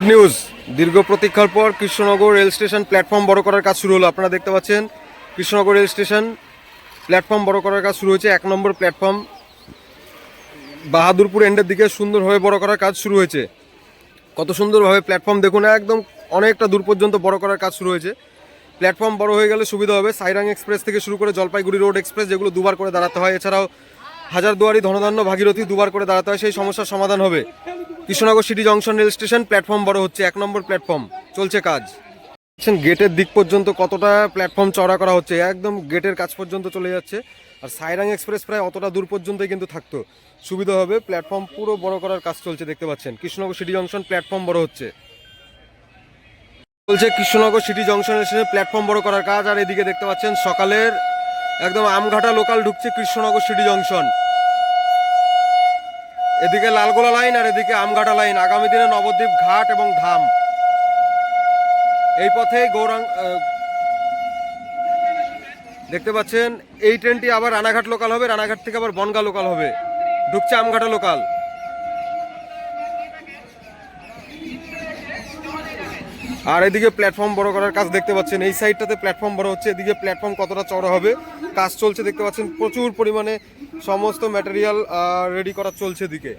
News দীর্ঘ প্রতীক্ষার পর কৃষ্ণনগর রেল স্টেশন প্ল্যাটফর্ম বড় করার কাজ শুরু হলো। আপনারা দেখতে পাচ্ছেন কৃষ্ণনগর রেল স্টেশন প্ল্যাটফর্ম বড় করার কাজ শুরু হয়েছে। 1 নম্বর প্ল্যাটফর্ম বাহাদুরপুর এন্ডের দিকে সুন্দরভাবে বড় করার কাজ শুরু হয়েছে। কত সুন্দরভাবে প্ল্যাটফর্ম দেখুন, একদম অনেকটা দূর পর্যন্ত বড় করার কাজ শুরু হয়েছে। প্ল্যাটফর্ম বড় হয়ে গেলে সুবিধা হবে। সাইরাং এক্সপ্রেস থেকে শুরু করে জলপাইগুড়ি রোড এক্সপ্রেস, যেগুলো দুবার করে দাঁড়াতে হয়, এছাড়াও হাজারদুয়ারি, ধনধান্য, ভাগীরথী দুবার করে দাঁড়াতে হয়, সেই সমস্যার সমাধান হবে। Krishnanagar city junction rail station platform বড় হচ্ছে। 1 নম্বর প্ল্যাটফর্ম চলছে কাজ। গেটের দিক পর্যন্ত কতটা প্ল্যাটফর্ম চওড়া করা হচ্ছে, একদম গেটের কাছ পর্যন্ত চলে যাচ্ছে। আর সাইরাং এক্সপ্রেস প্রায় অতটা দূর পর্যন্তই কিন্তু থাকতো, সুবিধা হবে। প্ল্যাটফর্ম পুরো বড় করার কাজ চলছে, দেখতে পাচ্ছেন কৃষ্ণনগর সিটি জংশন প্ল্যাটফর্ম বড় হচ্ছে। চলছে কৃষ্ণনগর সিটি জংশন স্টেশনে প্ল্যাটফর্ম বড় করার কাজ। আর এদিকে দেখতে পাচ্ছেন সকালের একদম আমঘাটা লোকাল ঢুকছে কৃষ্ণনগর সিটি জংশন। এদিকে লালগোলা লাইন আর এদিকে আমঘাটা লাইন। আগামী দিনে নবদ্বীপ ঘাট এবং ধাম এই পথে দেখতে পাচ্ছেন। এই ট্রেনটি আবার রানাঘাট লোকাল হবে, রানাঘাট থেকে আবার বনগা লোকাল হবে, ঢুকছে আমঘাটা লোকাল। আর এদিকে প্ল্যাটফর্ম বড় করার কাজ দেখতে পাচ্ছেন। এই সাইডটাতে প্ল্যাটফর্ম বড় হচ্ছে, এদিকে প্ল্যাটফর্ম কতটা চওড়া হবে কাজ চলছে দেখতে পাচ্ছেন। প্রচুর পরিমাণে সমস্ত ম্যাটেরিয়াল রেডি করা চলছে এদিকে।